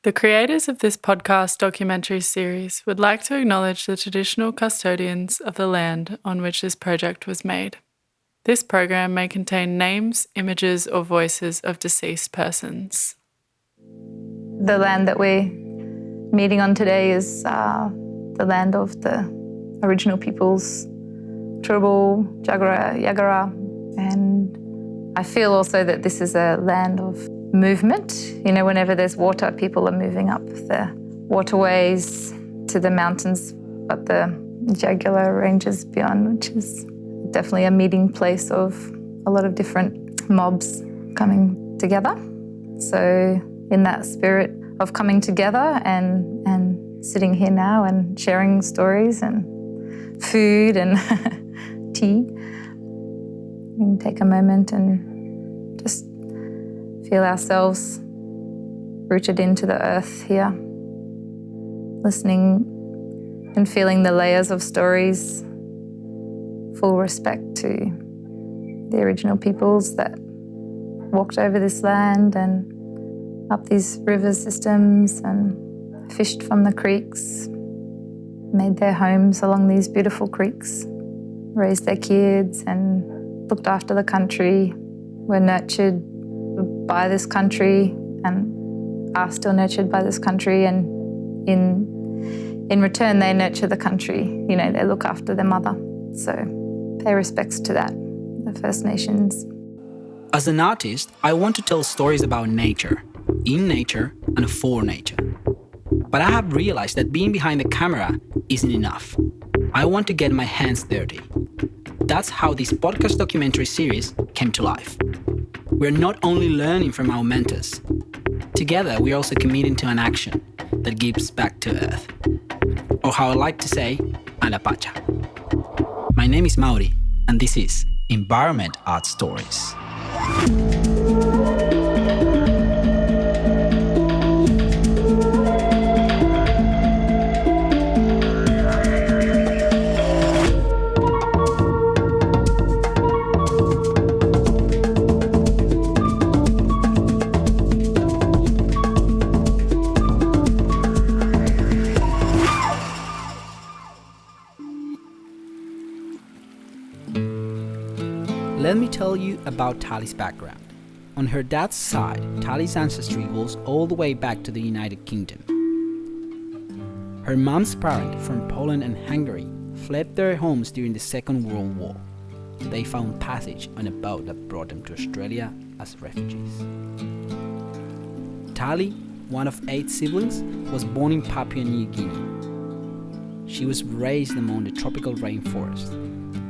The creators of this podcast documentary series would like to acknowledge the traditional custodians of the land on which this project was made. This program may contain names, images, or voices of deceased persons. The land that we're meeting on today is the land of the original peoples, Turrbal, Jagera, Yagara, and I feel also that this is a land of movement. You know, whenever there's water, people are moving up the waterways to the mountains, but the Jaguar ranges beyond, which is definitely a meeting place of a lot of different mobs coming together. So in that spirit of coming together and sitting here now and sharing stories and food and tea, we can take a moment and just feel ourselves rooted into the earth here, listening and feeling the layers of stories, full respect to the original peoples that walked over this land and up these river systems and fished from the creeks, made their homes along these beautiful creeks, raised their kids and looked after the country, were nurtured by this country and are still nurtured by this country, and in return they nurture the country. You know, they look after their mother. So pay respects to that, the First Nations. As an artist, I want to tell stories about nature, in nature and for nature. But I have realized that being behind the camera isn't enough. I want to get my hands dirty. That's how this podcast documentary series came to life. We're not only learning from our mentors. Together, we're also committing to an action that gives back to Earth. Or how I like to say, a la pacha. My name is Mauri, and this is Environment Art Stories. Let me tell you about Tali's background. On her dad's side, Tali's ancestry goes all the way back to the United Kingdom. Her mom's parents from Poland and Hungary fled their homes during the Second World War. They found passage on a boat that brought them to Australia as refugees. Tali, one of 8 siblings, was born in Papua New Guinea. She was raised among the tropical rainforest,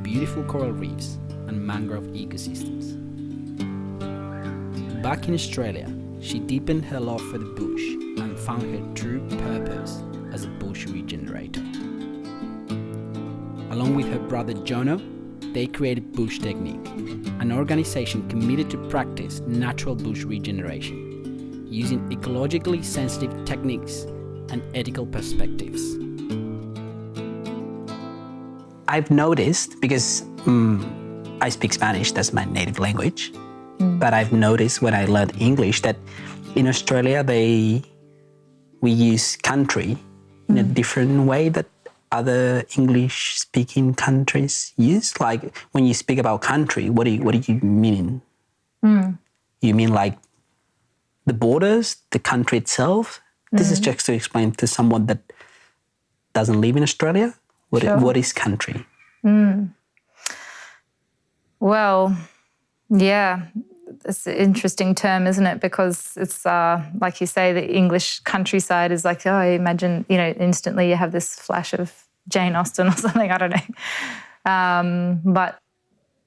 beautiful coral reefs, and mangrove ecosystems. Back in Australia, she deepened her love for the bush and found her true purpose as a bush regenerator. Along with her brother Jono, they created Bush Technique, an organization committed to practice natural bush regeneration, using ecologically sensitive techniques and ethical perspectives. I've noticed, because I speak Spanish, that's my native language. But I've noticed when I learned English that in Australia we use country in a different way that other English-speaking countries use. Like when you speak about country, what do you mean? You mean like the borders, the country itself? This is just to explain to someone that doesn't live in Australia. What is country? Well, yeah, it's an interesting term, isn't it? Because it's, like you say, the English countryside is like, oh, imagine, you know, instantly you have this flash of Jane Austen or something, I don't know. But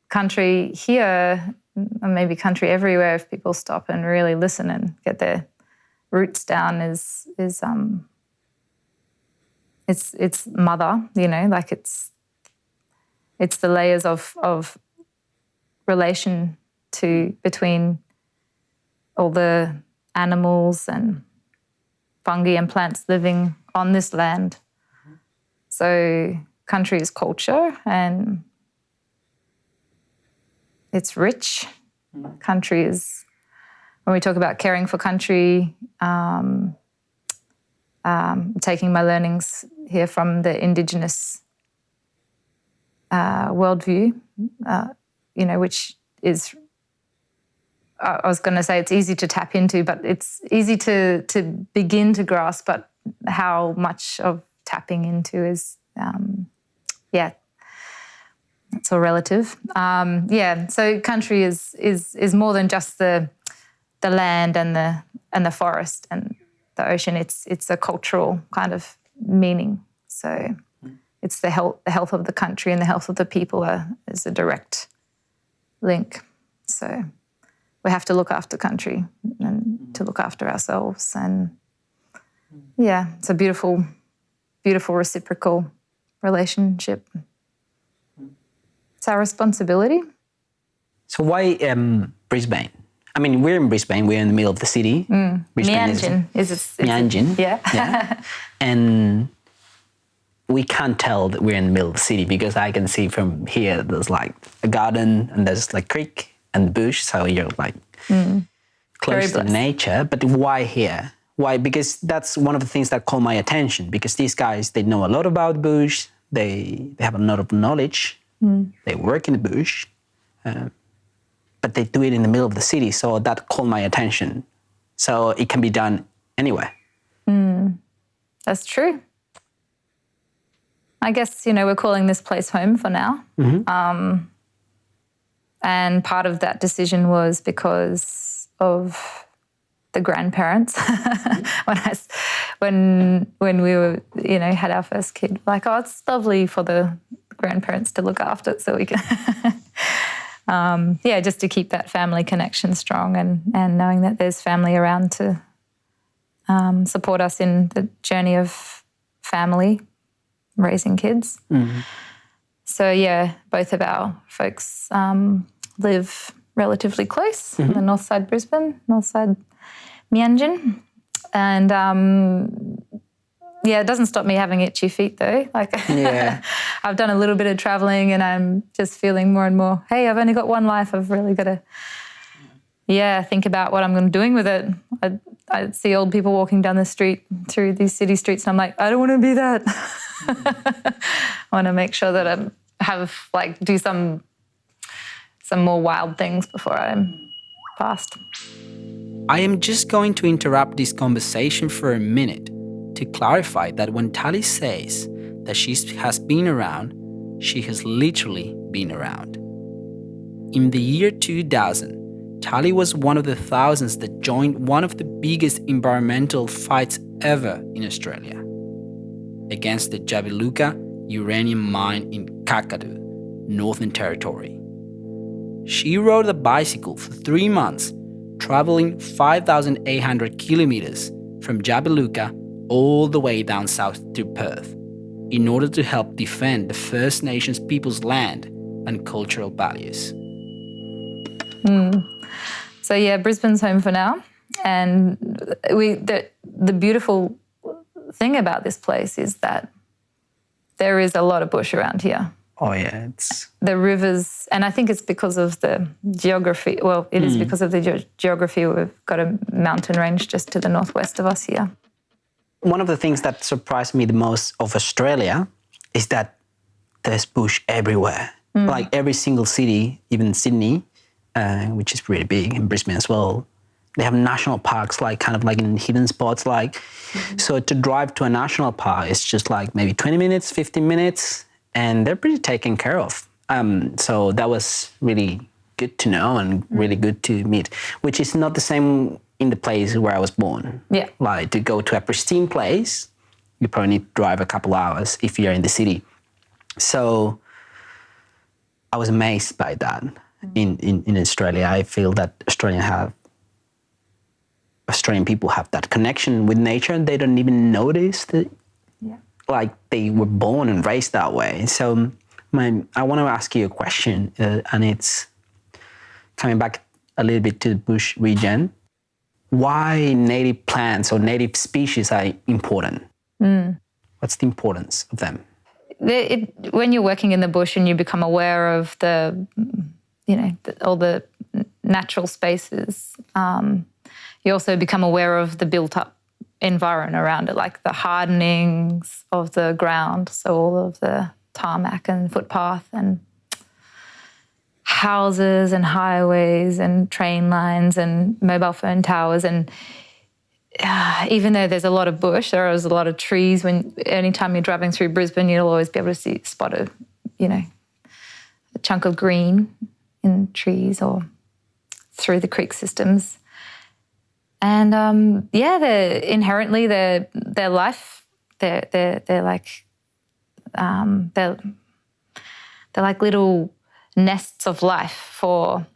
country here, or maybe country everywhere, if people stop and really listen and get their roots down, is it's mother, you know, like it's the layers of relation between all the animals and fungi and plants living on this land. So country is culture and it's rich. Country is, when we talk about caring for country, taking my learnings here from the Indigenous worldview, which is, I was going to say it's easy to tap into, but it's easy to begin to grasp, but how much of tapping into is, it's all relative. So country is more than just the land and the forest and the ocean. It's a cultural kind of meaning. So it's the health of the country and the health of the people is a direct link. So we have to look after country and to look after ourselves. And it's a beautiful, beautiful reciprocal relationship. It's our responsibility. So why Brisbane? I mean, we're in Brisbane. We're in the middle of the city. Meanjin is Meanjin. Yeah. And we can't tell that we're in the middle of the city because I can see from here there's like a garden and there's like creek and bush. So you're like close to nature. But why here? Why? Because that's one of the things that caught my attention. Because these guys, they know a lot about bush. They have a lot of knowledge. They work in the bush. But they do it in the middle of the city. So that caught my attention. So it can be done anywhere. That's true. I guess, we're calling this place home for now. And part of that decision was because of the grandparents. when we were, had our first kid, like, oh, it's lovely for the grandparents to look after it so we can... just to keep that family connection strong and knowing that there's family around to support us in the journey of family, raising kids. So, both of our folks live relatively close on the north side Brisbane, north side Meanjin. And, it doesn't stop me having itchy feet though. I've done a little bit of travelling and I'm just feeling more and more, hey, I've only got one life. I've really got to, think about what I'm doing with it. I see old people walking down the street through these city streets and I'm like, I don't want to be that. I want to make sure that I do some more wild things before I'm past. I am just going to interrupt this conversation for a minute to clarify that when Tali says that she has been around, she has literally been around. In the year 2000, Tali was one of the thousands that joined one of the biggest environmental fights ever in Australia against the Jabiluka uranium mine in Kakadu, Northern Territory. She rode a bicycle for 3 months, traveling 5,800 kilometers from Jabiluka all the way down south to Perth in order to help defend the First Nations people's land and cultural values. So Brisbane's home for now. And the beautiful thing about this place is that there is a lot of bush around here. Oh yeah, it's... The rivers, and I think it's because of the geography. Well, it is because of the geography. We've got a mountain range just to the northwest of us here. One of the things that surprised me the most of Australia is that there's bush everywhere. Like every single city, even Sydney, which is pretty big, and Brisbane as well, they have national parks, like kind of like in hidden spots. So to drive to a national park, it's just like maybe 20 minutes, 15 minutes, and they're pretty taken care of. So that was really good to know and really good to meet, which is not the same in the place where I was born. Yeah. Like to go to a pristine place, you probably need to drive a couple hours if you're in the city. So I was amazed by that in Australia. I feel that Australian people have that connection with nature and they don't even notice that like they were born and raised that way. So I want to ask you a question and it's coming back a little bit to the bush region. Why native plants or native species are important? What's the importance of them? When you're working in the bush and you become aware of all the natural spaces, you also become aware of the built-up environment around it, like the hardenings of the ground, so all of the tarmac and footpath and houses and highways and train lines and mobile phone towers. And even though there's a lot of bush, there is a lot of trees. Anytime you're driving through Brisbane, you'll always be able to spot a chunk of green in trees or through the creek systems. And they're inherently their life. They're like little nests of life for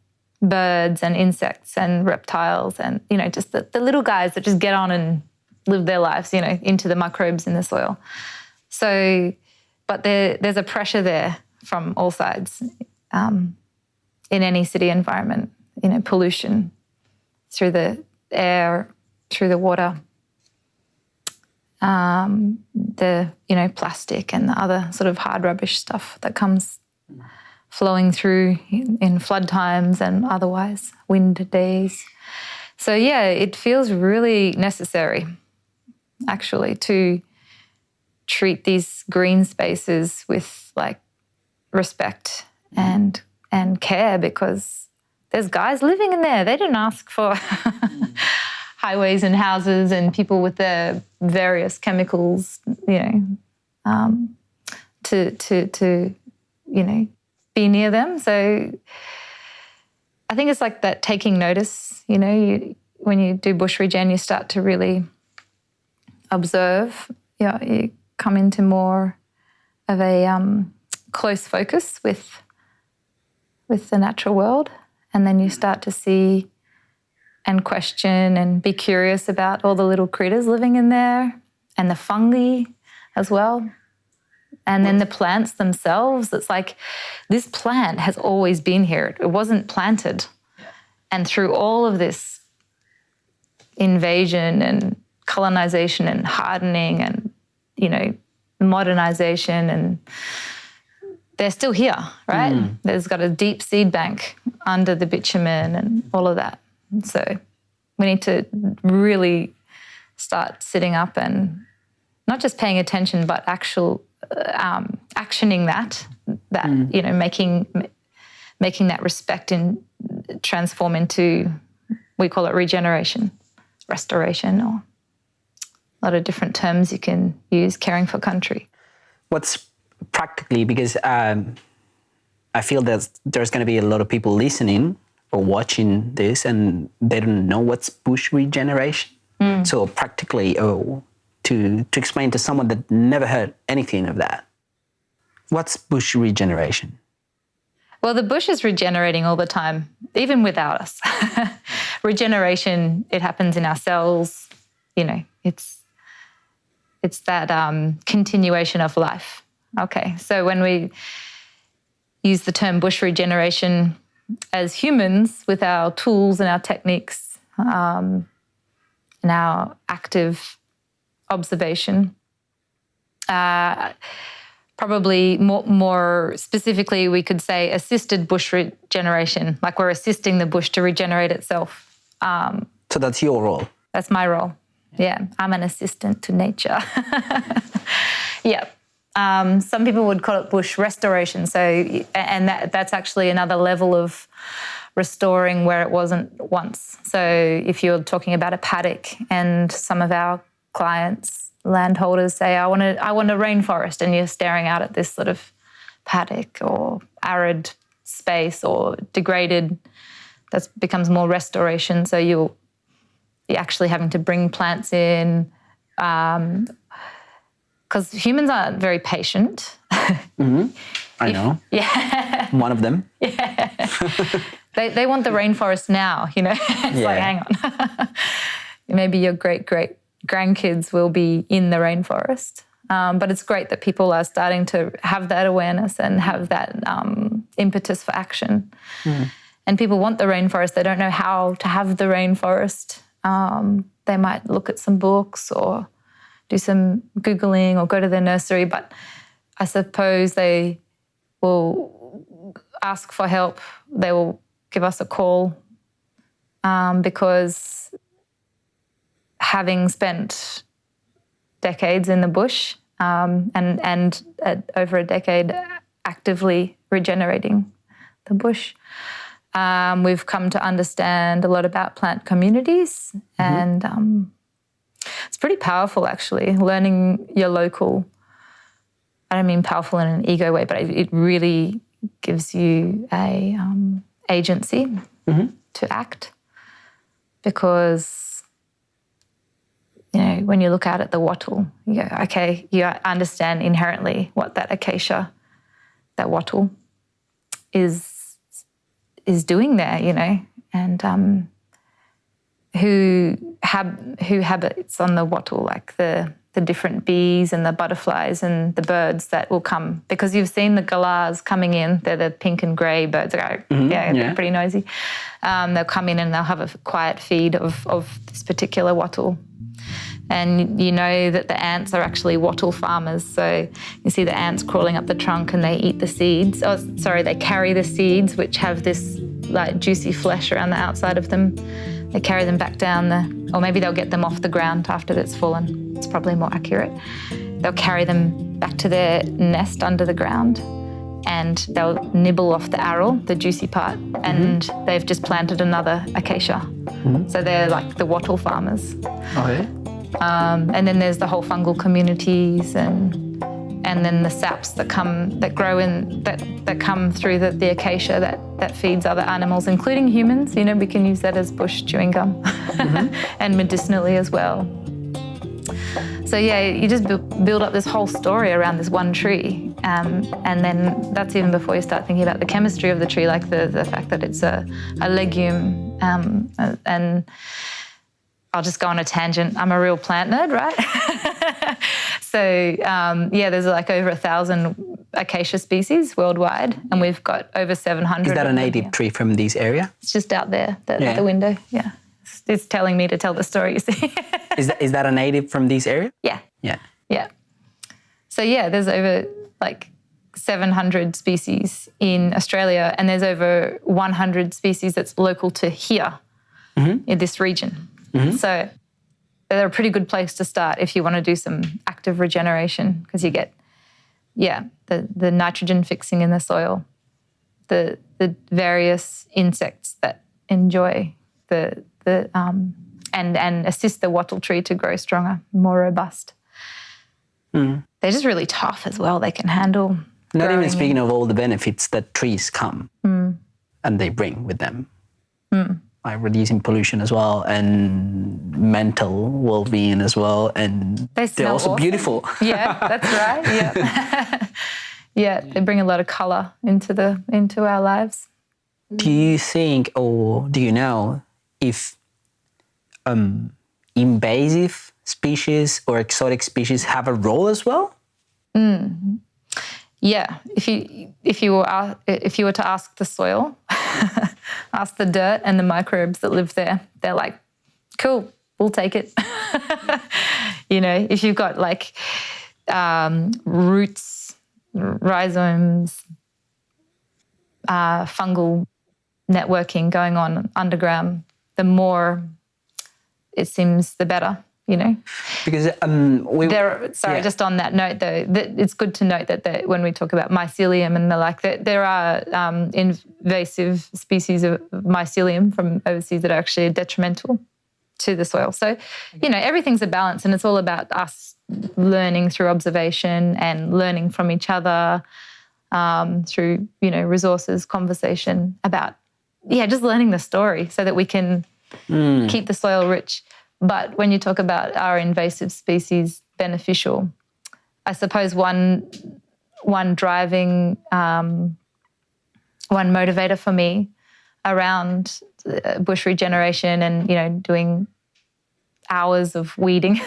birds and insects and reptiles and, just the little guys that just get on and live their lives, into the microbes in the soil. So, but there's a pressure there from all sides in any city environment, pollution through the air, through the water, the plastic and the other sort of hard rubbish stuff that comes flowing through in flood times and otherwise, wind days. So it feels really necessary, actually, to treat these green spaces with respect and care, because there's guys living in there. They didn't ask for highways and houses and people with their various chemicals, to be near them. So I think it's like that taking notice, when you do bush regen, you start to really observe, you come into more of a close focus with the natural world. And then you start to see and question and be curious about all the little critters living in there and the fungi as well. And then the plants themselves, it's like this plant has always been here. It wasn't planted. And through all of this invasion and colonization and hardening and, modernization, and they're still here, right? There's got a deep seed bank under the bitumen and all of that. So we need to really start sitting up and not just paying attention, but actioning that making that respect and transform into, we call it regeneration, restoration, or a lot of different terms you can use, caring for country. What's practically, because I feel that there's going to be a lot of people listening or watching this and they don't know what's bush regeneration. So practically, to explain to someone that never heard anything of that, what's bush regeneration? Well, the bush is regenerating all the time, even without us. Regeneration, it happens in our cells. It's that continuation of life. Okay, so when we use the term bush regeneration as humans with our tools and our techniques and our active observation, probably more specifically, we could say assisted bush regeneration, like we're assisting the bush to regenerate itself. So that's your role? That's my role. Yeah, I'm an assistant to nature. Yeah. Some people would call it bush restoration. So, and that's actually another level of restoring where it wasn't once. So if you're talking about a paddock and some of our clients, landholders say, I want a rainforest, and you're staring out at this sort of paddock or arid space or degraded, that becomes more restoration. So you're actually having to bring plants in, because humans aren't very patient. I know. Yeah. One of them. Yeah. They want the rainforest now, It's like, hang on. Maybe your great-great-grandkids will be in the rainforest. But it's great that people are starting to have that awareness and have that impetus for action. And people want the rainforest. They don't know how to have the rainforest. They might look at some books or do some Googling or go to their nursery, but I suppose they will ask for help. They will give us a call because having spent decades in the bush and over a decade actively regenerating the bush, we've come to understand a lot about plant communities, and it's pretty powerful, actually, learning your local. I don't mean powerful in an ego way, but it really gives you a agency to act, because, you know, when you look out at the wattle, you go, okay, you understand inherently what that acacia, that wattle, is doing there, you know, and who habits on the wattle, like the different bees and the butterflies and the birds that will come, because you've seen the galahs coming in. They're the pink and grey birds. They're pretty noisy. They'll come in and they'll have a quiet feed of this particular wattle. And you know that the ants are actually wattle farmers. So you see the ants crawling up the trunk and they eat the seeds. They carry the seeds, which have this like juicy flesh around the outside of them. They carry them back down or maybe they'll get them off the ground after it's fallen. It's probably more accurate. They'll carry them back to their nest under the ground, and they'll nibble off the aril, the juicy part, and they've just planted another acacia. So they're like the wattle farmers. Okay. And then there's the whole fungal communities, and then the saps that come through the acacia that feeds other animals, including humans. You know, we can use that as bush chewing gum and medicinally as well. So yeah, you just build up this whole story around this one tree, and then that's even before you start thinking about the chemistry of the tree, like the fact that it's a legume, and I'll just go on a tangent. I'm a real plant nerd, right? So there's like over 1,000 acacia species worldwide, and we've got over 700. Is that a native tree from this area? It's just out there at the window. Yeah, it's telling me to tell the story. You see. Is that a native from this area? Yeah. Yeah. Yeah. So there's over like 700 species in Australia, and there's over 100 species that's local to here in this region. So they're a pretty good place to start if you want to do some active regeneration, because you get, the nitrogen fixing in the soil, the various insects that enjoy and assist the wattle tree to grow stronger, more robust. They're just really tough as well. They can handle. Not even speaking of all the benefits that trees come and they bring with them. Like reducing pollution as well, and mental well-being as well, and they're also awesome. Beautiful. Yeah, that's right. Yeah, yeah, they bring a lot of colour into our lives. Do you think, or do you know, if invasive species or exotic species have a role as well? Yeah, if you were to ask the soil, ask the dirt and the microbes that live there, they're like, cool, we'll take it. You know, if you've got like roots, rhizomes, fungal networking going on underground, the more it seems, the better. You know, because just on that note, though, it's good to note that when we talk about mycelium and the like, that there are invasive species of mycelium from overseas that are actually detrimental to the soil. So, you know, everything's a balance, and it's all about us learning through observation and learning from each other through, you know, resources, conversation about, just learning the story so that we can keep the soil rich. But when you talk about are invasive species beneficial, I suppose one driving, one motivator for me around bush regeneration and, you know, doing hours of weeding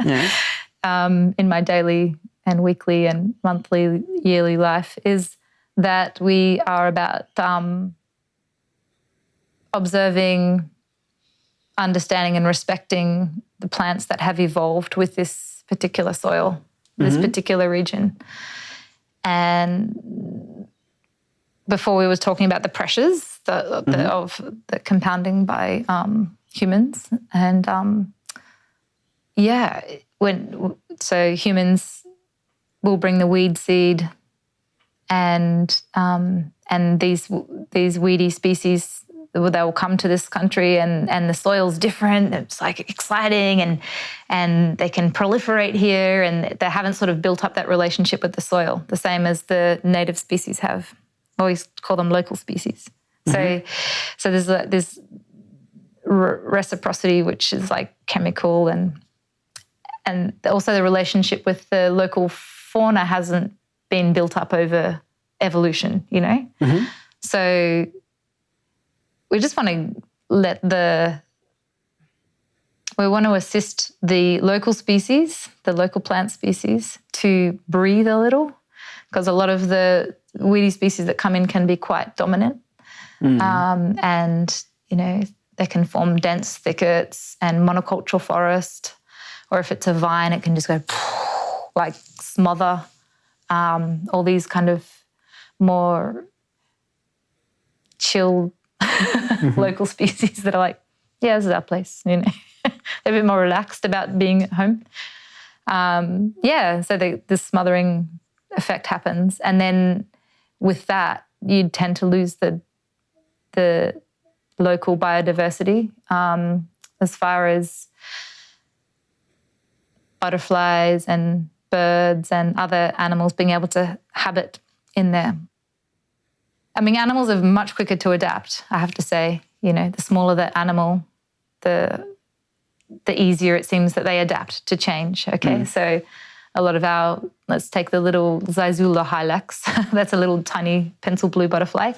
in my daily and weekly and monthly, yearly life is that we are about observing, understanding and respecting the plants that have evolved with this particular soil, this particular region. And before we were talking about the pressures of the compounding by humans, and Yeah, so humans will bring the weed seed, and these weedy species, they will come to this country, and the soil's different. It's like exciting, and they can proliferate here, and they haven't sort of built up that relationship with the soil, the same as the native species have. I always call them local species. So there's this reciprocity, which is like chemical, and also the relationship with the local fauna hasn't been built up over evolution, you know? So we just want to assist the local species, the local plant species, to breathe a little, because a lot of the weedy species that come in can be quite dominant. And, you know, they can form dense thickets and monocultural forest, or if it's a vine, it can just go like smother all these kind of more chill local species that are like, yeah, this is our place, you know. They're a bit more relaxed about being at home. So the smothering effect happens. And then with that, you tend to lose the local biodiversity as far as butterflies and birds and other animals being able to habit in there. I mean, animals are much quicker to adapt, I have to say. You know, the smaller the animal, the easier it seems that they adapt to change, okay? So a lot of let's take the little Zizula hylax. That's a little tiny pencil blue butterfly.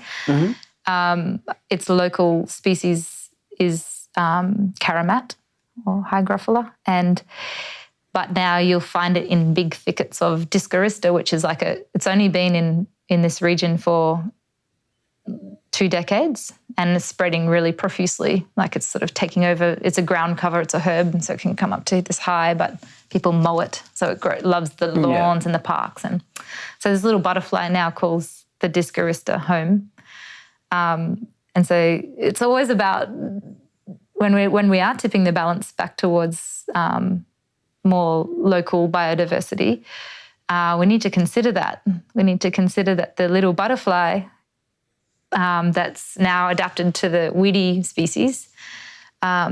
Its local species is Karamat or Hygrophila, but now you'll find it in big thickets of Discarista, which is like it's only been in this region for 2 decades, and it's spreading really profusely. Like it's sort of taking over. It's a ground cover, it's a herb, and so it can come up to this high, but people mow it. So it loves the lawns and the parks. And so this little butterfly now calls the Discarista home. And so it's always about when we are tipping the balance back towards more local biodiversity, we need to consider that. We need to consider that the little butterfly that's now adapted to the weedy species,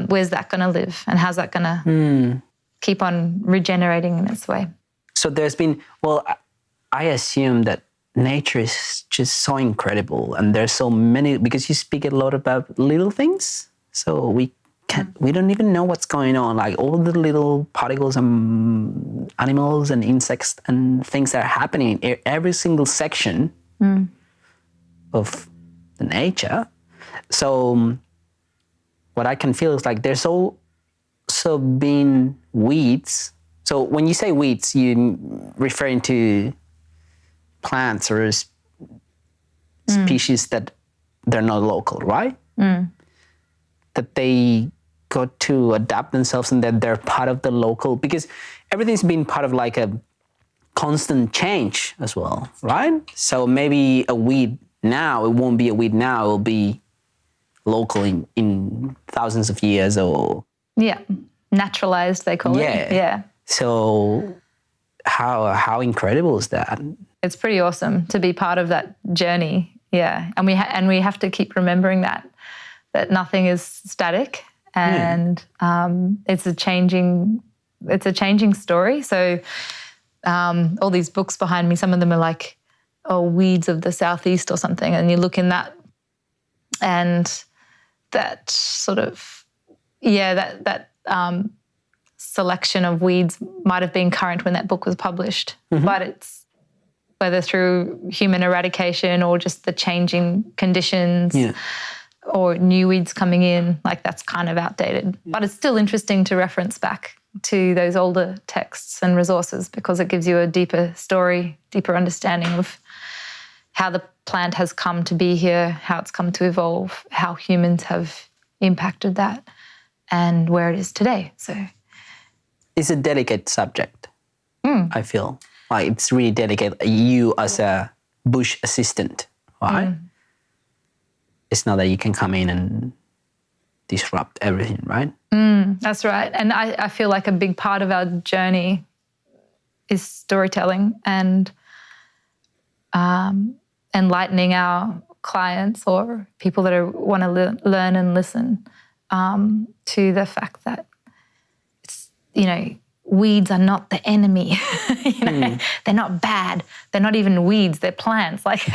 where's that going to live, and how's that going to keep on regenerating in its way? So there's been, I assume that nature is just so incredible, and there's so many, because you speak a lot about little things, so we don't even know what's going on, like all the little particles and animals and insects and things that are happening in every single section of the nature. So what I can feel is like there's also been weeds. So when you say weeds, you're referring to plants or species that they're not local, right? That they got to adapt themselves and that they're part of the local, because everything's been part of like a constant change as well, right? So maybe a weed now, it won't be a weed now, it will be local in thousands of years or... Yeah, naturalized they call it. Yeah. So how incredible is that? It's pretty awesome to be part of that journey, yeah. And we have to keep remembering that nothing is static, and it's a changing story. So all these books behind me, some of them are like, Weeds of the Southeast or something, and you look in that, and that sort of, that selection of weeds might have been current when that book was published, but it's whether through human eradication or just the changing conditions or new weeds coming in, like that's kind of outdated. But it's still interesting to reference back to those older texts and resources, because it gives you a deeper story, deeper understanding of how the plant has come to be here, how it's come to evolve, how humans have impacted that, and where it is today. So it's a delicate subject, I feel. Like it's really delicate. You as a bush assistant, right? It's not that you can come in and disrupt everything, right? That's right. And I feel like a big part of our journey is storytelling and enlightening our clients or people that want to learn and listen to the fact that it's, weeds are not the enemy. They're not bad. They're not even weeds. They're plants. Like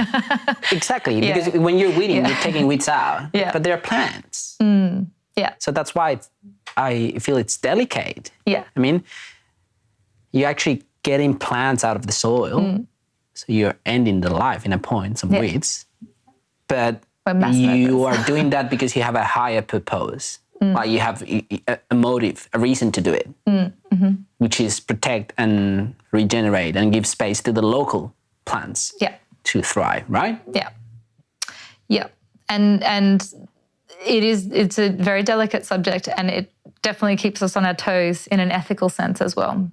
Exactly, because when you're weeding, you're taking weeds out, but they're plants. Yeah. So that's why I feel it's delicate. Yeah. I mean, you're actually getting plants out of the soil, so you're ending the life in a point, some weeds, but you are doing that because you have a higher purpose. Like you have a motive, a reason to do it, which is protect and regenerate and give space to the local plants to thrive, right? Yeah. Yeah. And it's a very delicate subject, and it definitely keeps us on our toes in an ethical sense as well.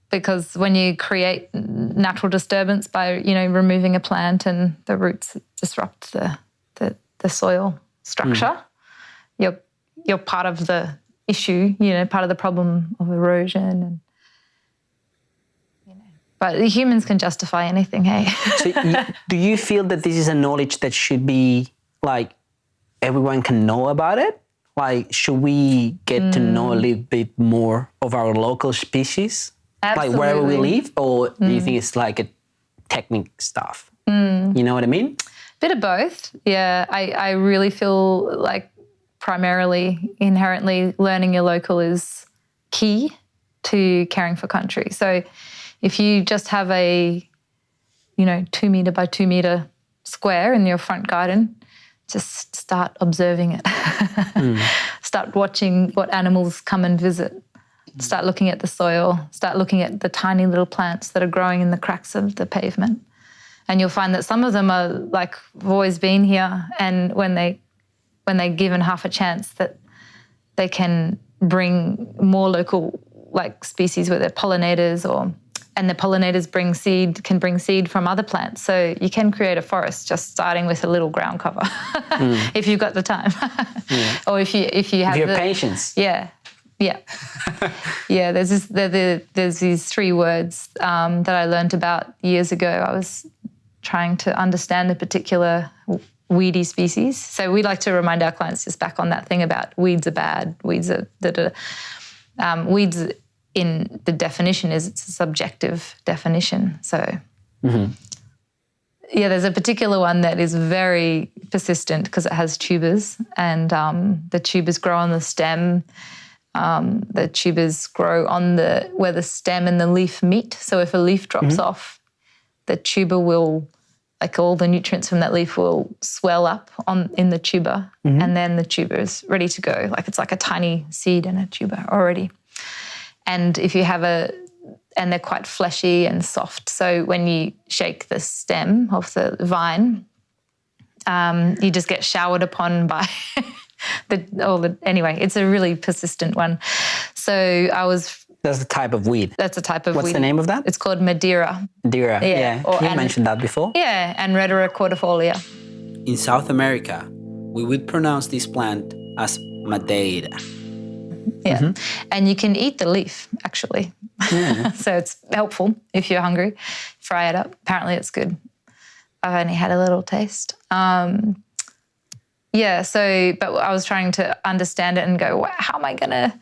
Because when you create natural disturbance by, removing a plant and the roots disrupt the soil structure, you're part of the issue, part of the problem of erosion. And but humans can justify anything, hey? So do you feel that this is a knowledge that should be like everyone can know about it? Like, should we get to know a little bit more of our local species? Absolutely. Like wherever we live? Or do you think it's like a technique stuff? You know what I mean? Bit of both. Yeah, I really feel like primarily, inherently, learning your local is key to caring for country. So if you just have a, 2 metre by 2 metre square in your front garden, just start observing it. Start watching what animals come and visit. Start looking at the soil. Start looking at the tiny little plants that are growing in the cracks of the pavement. And you'll find that some of them are like, have always been here, and when they're given half a chance, that they can bring more local species with their pollinators, and the pollinators can bring seed from other plants. So you can create a forest just starting with a little ground cover if you've got the time. Or if you have the patience. Yeah. Yeah, there's these 3 words that I learned about years ago. I was trying to understand a particular weedy species. So we like to remind our clients just back on that thing about weeds are bad, weeds are weeds in the definition it's a subjective definition. So there's a particular one that is very persistent because it has tubers, and the tubers grow on the stem. The tubers grow on where the stem and the leaf meet. So if a leaf drops off, the tuber will, all the nutrients from that leaf will swell up in the tuber, and then the tuber is ready to go. It's like a tiny seed in a tuber already. And if you have and they're quite fleshy and soft. So when you shake the stem of the vine, you just get showered upon by anyway, it's a really persistent one. So That's the type of weed. That's a type of weed. What's the name of that? It's called Madeira. Madeira, yeah. You mentioned that before. Yeah, and Redera cordifolia. In South America, we would pronounce this plant as Madeira. Yeah, and you can eat the leaf, actually. So it's helpful if you're hungry. Fry it up. Apparently it's good. I've only had a little taste. But I was trying to understand it and go, well, how am I going to,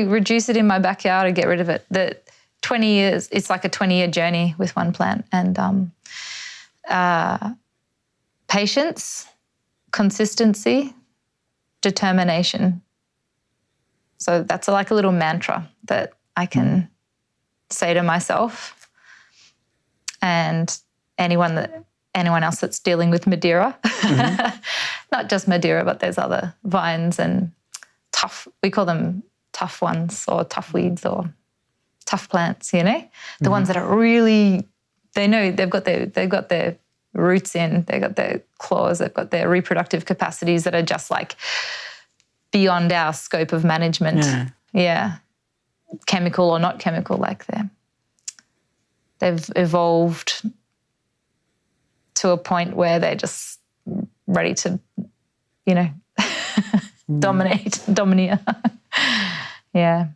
reduce it in my backyard or get rid of it? The 20 years, it's like a 20-year journey with one plant. And patience, consistency, determination. So that's like a little mantra that I can say to myself and anyone else that's dealing with Madeira. Not just Madeira, but there's other vines and we call them tough ones or tough weeds or tough plants, the ones that are really, they know they've got their roots in, they've got their claws, they've got their reproductive capacities that are just beyond our scope of management. Yeah. Chemical or not chemical, they've evolved to a point where they're just ready to, domineer. Yeah.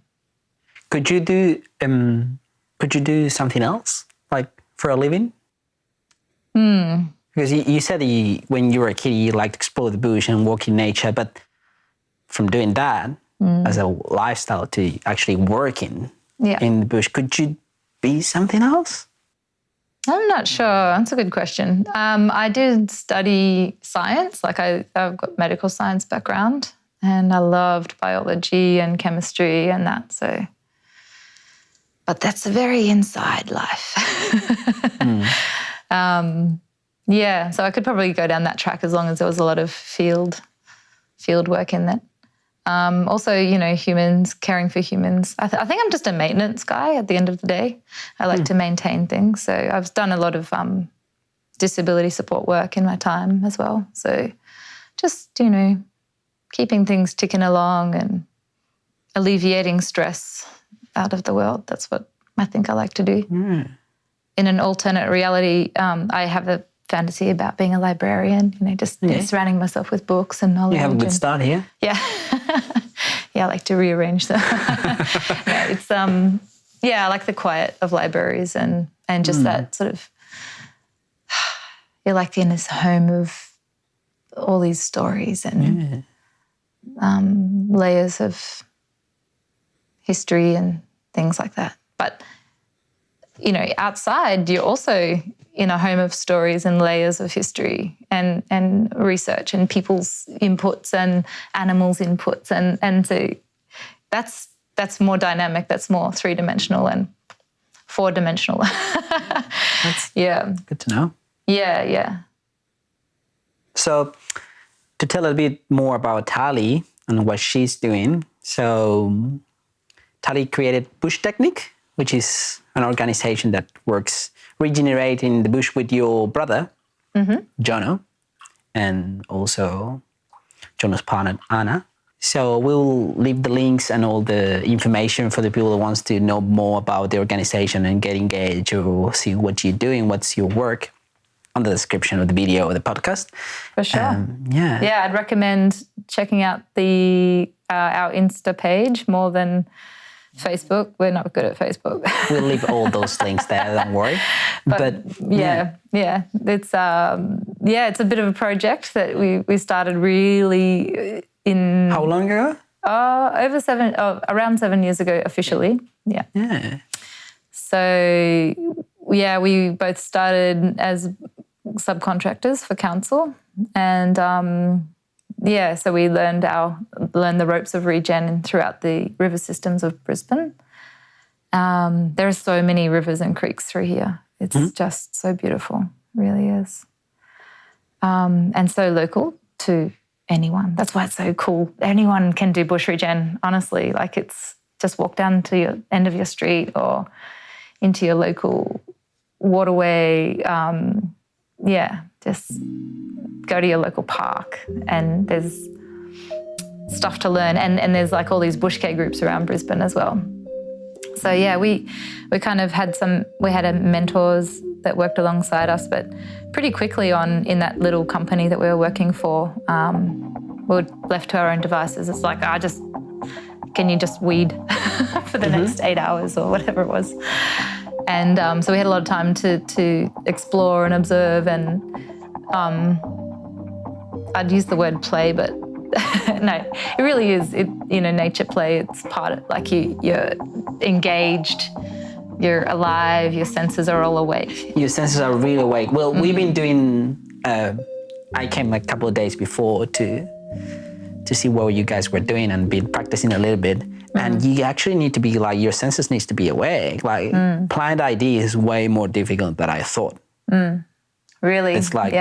Could you do something else, like for a living? Because you said when you were a kid, you liked to explore the bush and walk in nature, but from doing that as a lifestyle to actually working in the bush, could you be something else? I'm not sure. That's a good question. I did study science. Like I've got medical science background, and I loved biology and chemistry and that. So, but that's a very inside life. Yeah, so I could probably go down that track as long as there was a lot of field work in that. Also, humans, caring for humans. I think I'm just a maintenance guy at the end of the day. I like to maintain things. So I've done a lot of disability support work in my time as well. So just, keeping things ticking along and alleviating stress out of the world. That's what I think I like to do. In an alternate reality, I have a fantasy about being a librarian, just surrounding myself with books and knowledge. You have a good start here. Yeah. Yeah, I like to rearrange them. It's I like the quiet of libraries and just that sort of, you're like in this home of all these stories and layers of history and things like that. But outside, you're also in a home of stories and layers of history and research and people's inputs and animals' inputs. And so that's more dynamic, that's more three-dimensional and four-dimensional. That's good to know. Yeah. So to tell a bit more about Tali and what she's doing. So Tali created Bush Technique, which is an organization that works regenerating the bush with your brother, Jono, and also Jono's partner, Anna. So we'll leave the links and all the information for the people who wants to know more about the organization and get engaged or see what you're doing, what's your work, on the description of the video or the podcast. For sure. Yeah, I'd recommend checking out our Insta page more than Facebook. We're not good at Facebook. We'll leave all those links there, don't worry. But yeah. It's it's a bit of a project that we started really in... How long ago? Around 7 years ago officially. Yeah. So we both started as subcontractors for council, and so we learned the ropes of regen throughout the river systems of Brisbane. There are so many rivers and creeks through here. It's just so beautiful, it really is. And so local to anyone. That's why it's so cool. Anyone can do bush regen, honestly. Like, it's just walk down to your end of your street or into your local waterway. Just go to your local park, and there's stuff to learn. And there's like all these bush care groups around Brisbane as well. So we kind of had mentors that worked alongside us, but pretty quickly on in that little company that we were working for, we were left to our own devices. It's like, can you just weed for the next 8 hours or whatever it was? And so we had a lot of time to explore and observe, and I'd use the word play, but no, it really is. Nature play. It's part of, like, you're engaged, you're alive, your senses are all awake. Your senses are really awake. Well, we've been doing. I came a couple of days before to see what you guys were doing and been practicing a little bit. And you actually need to be like, your senses needs to be awake. Like plant ID is way more difficult than I thought. Really? It's like,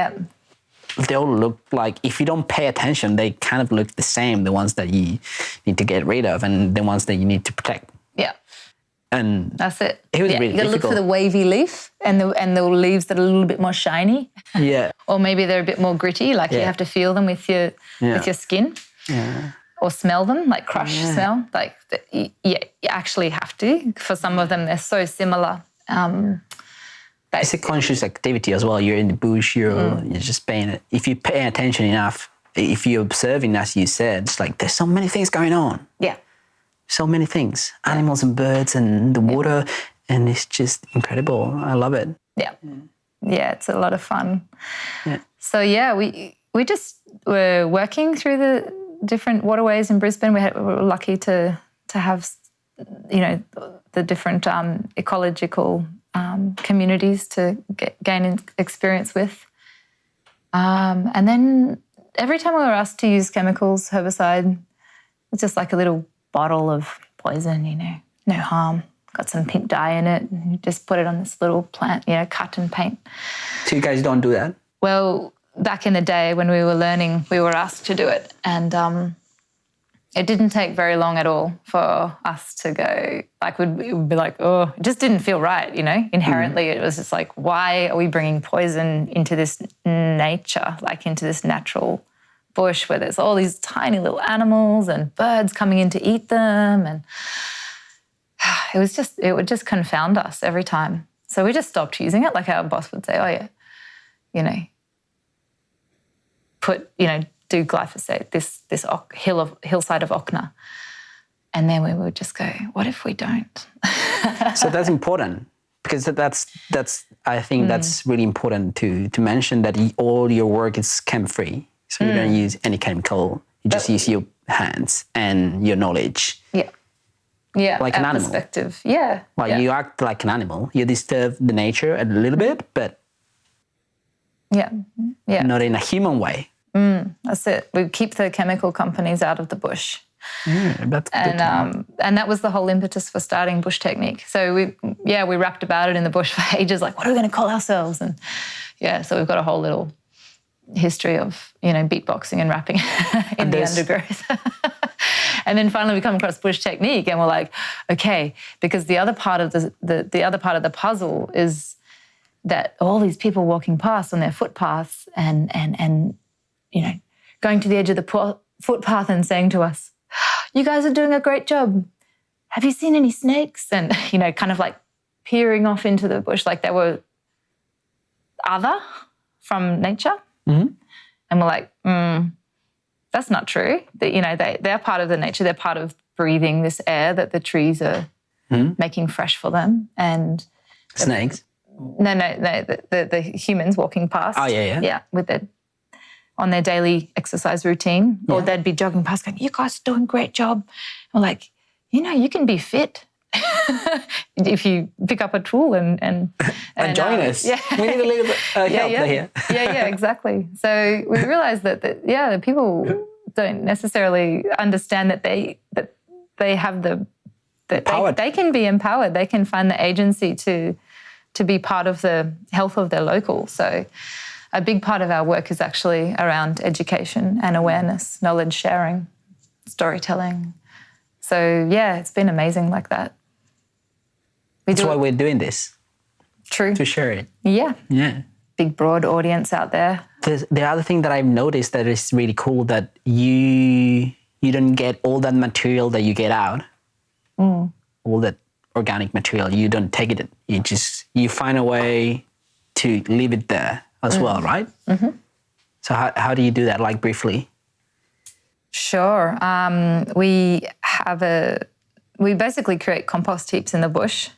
they all look like, if you don't pay attention, they kind of look the same, the ones that you need to get rid of and the ones that you need to protect. Yeah. And that's it. It was really you gotta difficult. look for the wavy leaf and the leaves that are a little bit more shiny. Yeah. Or maybe they're a bit more gritty, like you have to feel them with your skin. Yeah. Or smell them, like crush smell. Like, you actually have to. For some of them, they're so similar. It's a conscious activity as well. You're in the bush, you're just paying it. If you pay attention enough, if you're observing, as you said, it's like there's so many things going on. Yeah. So many things, animals and birds and the water, and it's just incredible. I love it. Yeah. Yeah, it's a lot of fun. Yeah. So we just were working through the different waterways in Brisbane. We were lucky to have, you know, the different ecological communities to gain experience with. And then every time we were asked to use chemicals, herbicide, it's just like a little bottle of poison, you know, no harm. Got some pink dye in it, and you just put it on this little plant, you know, cut and paint. So you guys don't do that? Well, back in the day when we were learning, we were asked to do it. And it didn't take very long at all for us to go, like, we'd be like, oh, it just didn't feel right, you know? Inherently, it was just like, why are we bringing poison into this nature, like into this natural bush where there's all these tiny little animals and birds coming in to eat them? And it would just confound us every time. So we just stopped using it. Like our boss would say, oh yeah, you know, do glyphosate, this hillside of Ochna. And then we would just go, what if we don't? So that's important, because that's I think that's really important to mention, that all your work is chem-free. So you don't use any chemical. You just use your hands and your knowledge. Yeah. Yeah. Like an animal. Perspective. Yeah. Like you act like an animal. You disturb the nature a little bit, but not in a human way. That's it. We keep the chemical companies out of the bush. That's good. And that was the whole impetus for starting Bush Technique. So we rapped about it in the bush for ages, like, what are we going to call ourselves? And so we've got a whole little history of, you know, beatboxing and rapping in the undergrowth. And then finally we come across Bush Technique and we're like, okay, because the other part of the other part of the puzzle is that all these people walking past on their footpaths and you know, going to the edge of the footpath and saying to us, you guys are doing a great job. Have you seen any snakes? And, you know, kind of like peering off into the bush like they were other from nature. Mm-hmm. And we're like, that's not true. That, you know, they're part of the nature. They're part of breathing this air that the trees are making fresh for them. And snakes? No, the humans walking past. Oh, yeah. Yeah, on their daily exercise routine. Or they'd be jogging past going, you guys are doing a great job. We're like, you know, you can be fit if you pick up a tool and join us. Yeah. We need a little bit help here. yeah, exactly. So we realised that the people don't necessarily understand that they have they can be empowered. They can find the agency to be part of the health of their local. So a big part of our work is actually around education and awareness, knowledge sharing, storytelling. So it's been amazing like that. That's why we're doing this. True. To share it. Yeah. Yeah. Big, broad audience out there. The other thing that I've noticed that is really cool, that you don't get all that material that you get out, all that organic material, you don't take it. You find a way to leave it there as well, right? Mm-hmm. So how do you do that, like briefly? Sure. We basically create compost heaps in the bush.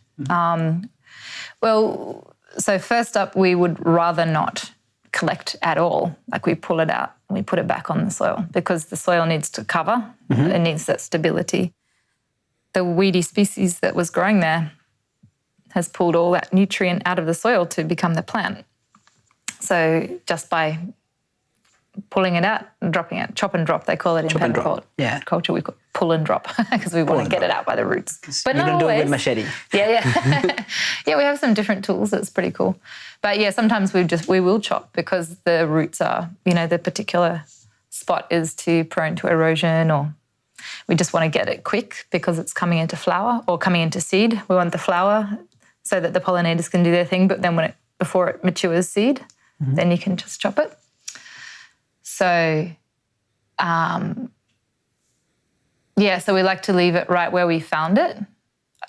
So first up, we would rather not collect at all. Like we pull it out and we put it back on the soil because the soil needs to cover. Mm-hmm. It needs that stability. The weedy species that was growing there has pulled all that nutrient out of the soil to become the plant. So just by pulling it out and dropping it, chop and drop, they call it in culture. We call it pull and drop because we want to get it out by the roots. But you don't do it with machete. Yeah. Yeah, we have some different tools. It's pretty cool. But sometimes we will chop because the roots are, the particular spot is too prone to erosion, or we just want to get it quick because it's coming into flower or coming into seed. We want the flower so that the pollinators can do their thing, but then before it matures seed, then you can just chop it. So, so we like to leave it right where we found it,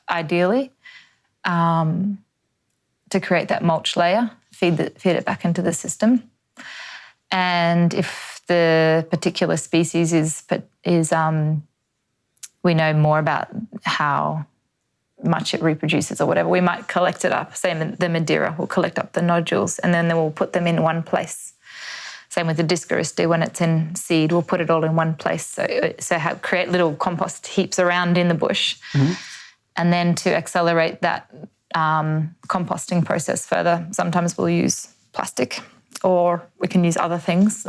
ideally, to create that mulch layer, feed it back into the system. And if the particular species is we know more about how much it reproduces or whatever, we might collect it up. Same the Madeira, we'll collect up the nodules and then we'll put them in one place. Same with the Discaristy, when it's in seed, we'll put it all in one place. So create little compost heaps around in the bush. Mm-hmm. And then to accelerate that composting process further, sometimes we'll use plastic or we can use other things.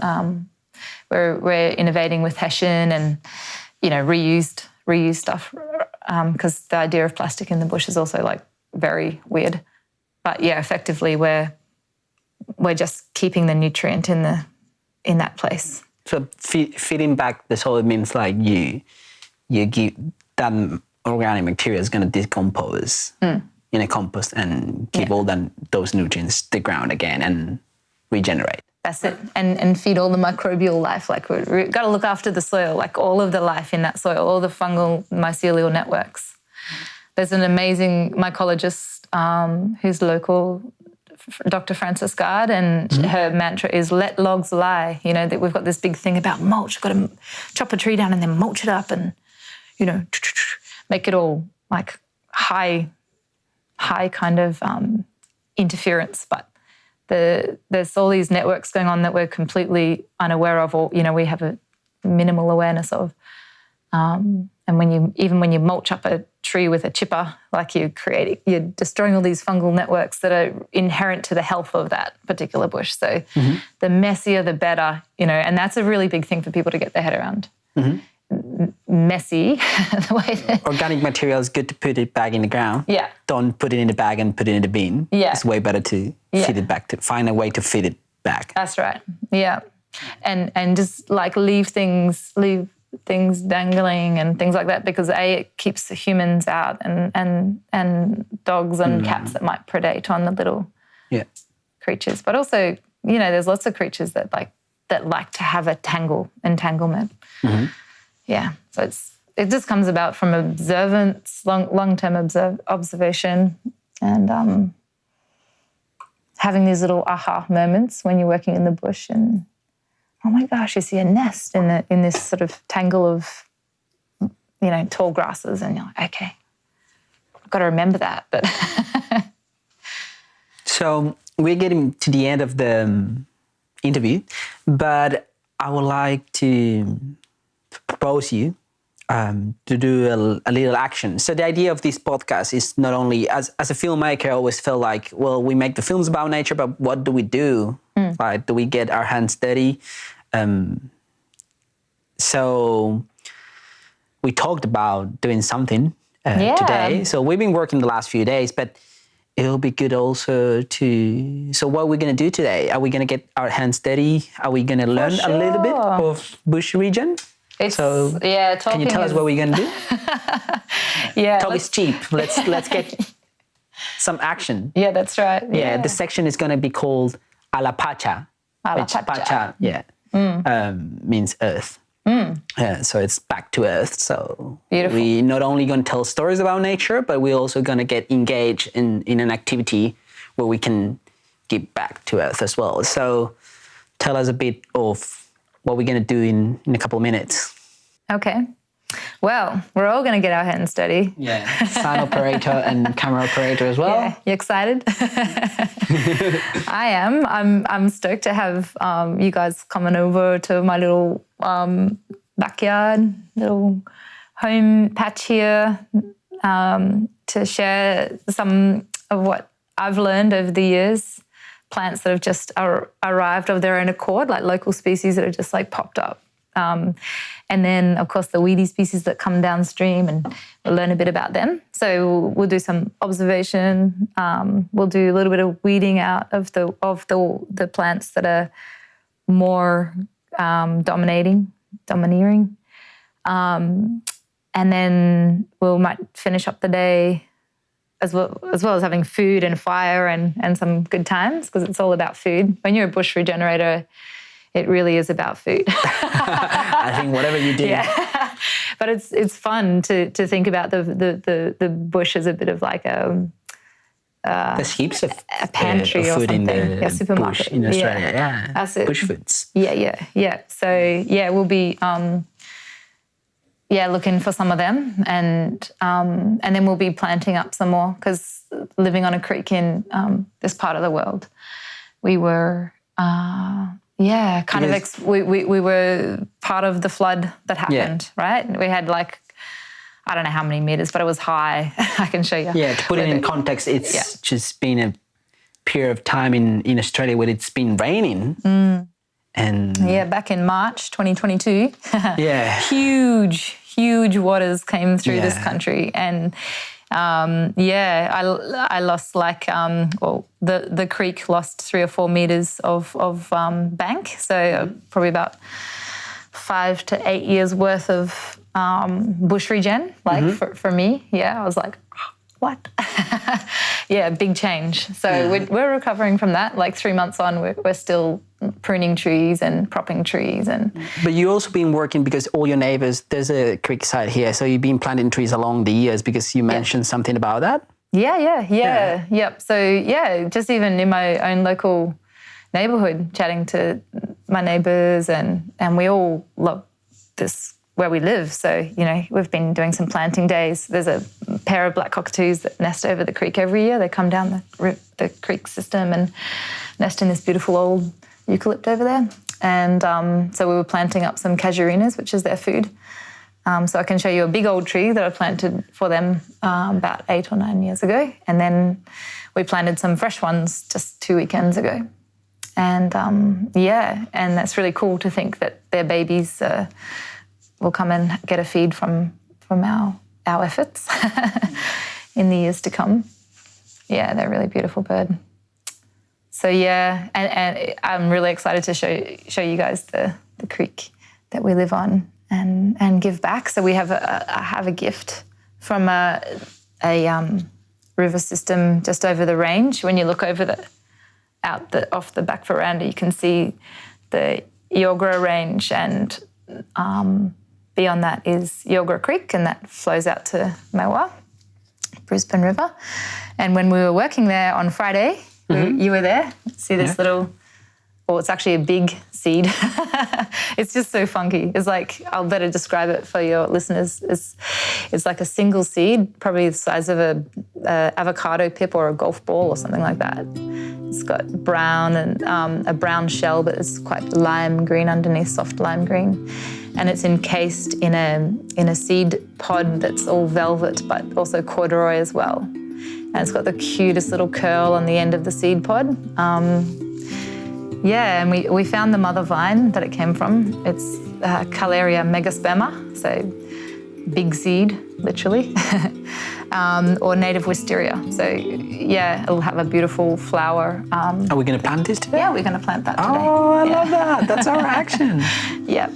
We're innovating with Hessian and, reused stuff because the idea of plastic in the bush is also like very weird. But yeah, effectively we're just keeping the nutrient in that place. So feeding back the soil means like you give that organic material is going to decompose in a compost and give all those nutrients to the ground again and regenerate. That's it. And feed all the microbial life. Like we've got to look after the soil, like all of the life in that soil, all the fungal mycelial networks. There's an amazing mycologist who's local, Dr. Frances Gard, and her mantra is let logs lie. That we've got this big thing about mulch. We've got to chop a tree down and then mulch it up and, make it all like high kind of interference. But there's all these networks going on that we're completely unaware of or, we have a minimal awareness of. And when you mulch up a tree with a chipper, like you're destroying all these fungal networks that are inherent to the health of that particular bush. So the messier, the better, and that's a really big thing for people to get their head around. Mm-hmm. Messy, the way that... Organic material is good to put it back in the ground. Yeah. Don't put it in the bag and put it in the bin. Yeah. It's way better to feed it back, to find a way to feed it back. That's right. Yeah. And just like leave things dangling and things like that, because it keeps the humans out and dogs and cats that might predate on the little creatures. But also, there's lots of creatures that like to have a entanglement. Mm-hmm. Yeah. So it just comes about from observance, long-term observation, and having these little aha moments when you're working in the bush and, oh my gosh, you see a nest in this sort of tangle of, tall grasses, and you're like, okay, I've got to remember that. But so we're getting to the end of the interview, but I would like to propose you to do a little action. So the idea of this podcast is not only, as a filmmaker, I always felt like, well, we make the films about nature, but what do we do? Like, do we get our hands dirty? So we talked about doing something today. So we've been working the last few days, but it'll be good also to... So what are we going to do today? Are we going to get our hands dirty? Are we going to learn a little bit of bush regen? Can you tell us what we're going to do? Talk is cheap. Let's get some action. Yeah, that's right. Yeah, the section is going to be called A la Pacha. Pacha, means earth. So it's back to earth. So beautiful. We not only going to tell stories about nature, but we're also going to get engaged in an activity where we can give back to earth as well. So tell us a bit of what we're going to do in a couple of minutes. Okay. Well, we're all going to get our hands dirty. Yeah. Sound operator and camera operator as well. Yeah. You excited? I am. I'm stoked to have you guys coming over to my little backyard, little home patch here, to share some of what I've learned over the years. Plants that have just arrived of their own accord, like local species that have just like popped up. And then, of course, the weedy species that come downstream, and we'll learn a bit about them. So we'll do some observation. We'll do a little bit of weeding out of the plants that are more domineering. And then we might finish up the day as well as having food and fire and some good times, because it's all about food. When you're a bush regenerator, it really is about food. I think whatever you do. Yeah. But it's fun to think about the bush as a bit of like There's heaps of a pantry or food in something. the Supermarket. bush in Australia. Yeah, That's it. bush foods. Yeah. So we'll be looking for some of them, and then we'll be planting up some more, because living on a creek in this part of the world, we were we were part of the flood that happened, right? We had I don't know how many meters, but it was high. I can show you. Yeah, to put it in context, it's just been a period of time in Australia where it's been raining. And back in March 2022, huge waters came through this country, and I lost the creek lost 3 or 4 meters of bank, so probably about 5 to 8 years worth of bush regen, for me. I was like, what? Big change. So we're recovering from that. 3 months on, we're still pruning trees and propping trees. But you've also been working, because all your neighbours, there's a creekside here, so you've been planting trees along the years, because you mentioned something about that? Yep. So just even in my own local neighbourhood, chatting to my neighbours, and we all love this where we live. So, we've been doing some planting days. There's a pair of black cockatoos that nest over the creek every year. They come down the creek system and nest in this beautiful old eucalypt over there. And so we were planting up some casuarinas, which is their food. So I can show you a big old tree that I planted for them about 8 or 9 years ago. And then we planted some fresh ones just 2 weekends ago. And and that's really cool to think that their babies will come and get a feed from our efforts in the years to come. Yeah, they're a really beautiful bird. So and I'm really excited to show you guys the creek that we live on and give back. So we have a gift from a river system just over the range. When you look over off the back veranda, you can see the Yilgarra range, and beyond that is Yilgarra Creek, and that flows out to Maiwar, Brisbane River. And when we were working there on Friday, you were there. See this little, it's actually a big seed. It's just so funky. It's I'll better describe it for your listeners. It's like a single seed, probably the size of a avocado pip or a golf ball or something like that. It's got brown and a brown shell, but it's quite lime green underneath, soft lime green. And it's encased in a seed pod that's all velvet, but also corduroy as well. And it's got the cutest little curl on the end of the seed pod. And we found the mother vine that it came from. It's Caleria megasperma, so big seed, literally, or native wisteria. So it'll have a beautiful flower. Are we going to plant this today? Yeah, we're going to plant that today. Oh, I love that. That's our action. Yep.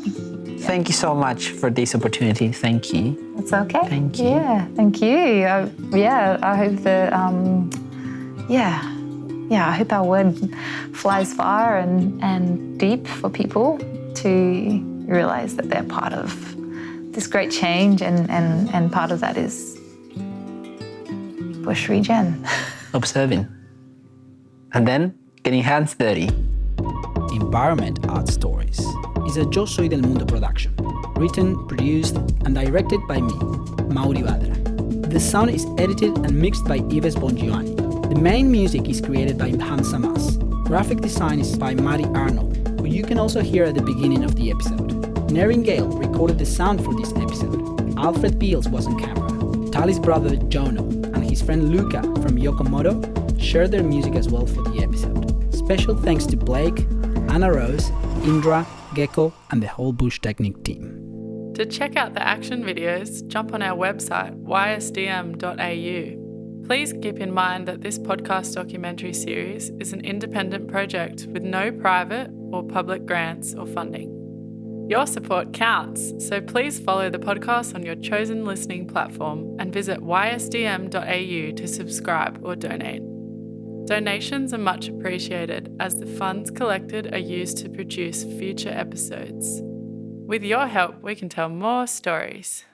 Thank you so much for this opportunity. Thank you. It's okay. Thank you. Yeah, thank you. I hope that, I hope our word flies far and deep for people to realise that they're part of this great change, and part of that is bush regen. Observing. And then getting hands dirty. Environment Art Stories is a Yo Soy del Mundo production, written, produced, and directed by me, Mauri Badra. The sound is edited and mixed by Yves Bongiovanni. The main music is created by Hamza Mas. Graphic design is by Mari Arnold, who you can also hear at the beginning of the episode. Nerin Gale recorded the sound for this episode. Alfred Beals was on camera. Tali's brother Jono and his friend Luca from Yokomoto shared their music as well for the episode. Special thanks to Blake, Anna Rose, Indra, Gecko, and the whole Bush Technique team. To check out the action videos, jump on our website, ysdm.au. Please keep in mind that this podcast documentary series is an independent project with no private or public grants or funding. Your support counts, so please follow the podcast on your chosen listening platform and visit ysdm.au to subscribe or donate. Donations are much appreciated as the funds collected are used to produce future episodes. With your help, we can tell more stories.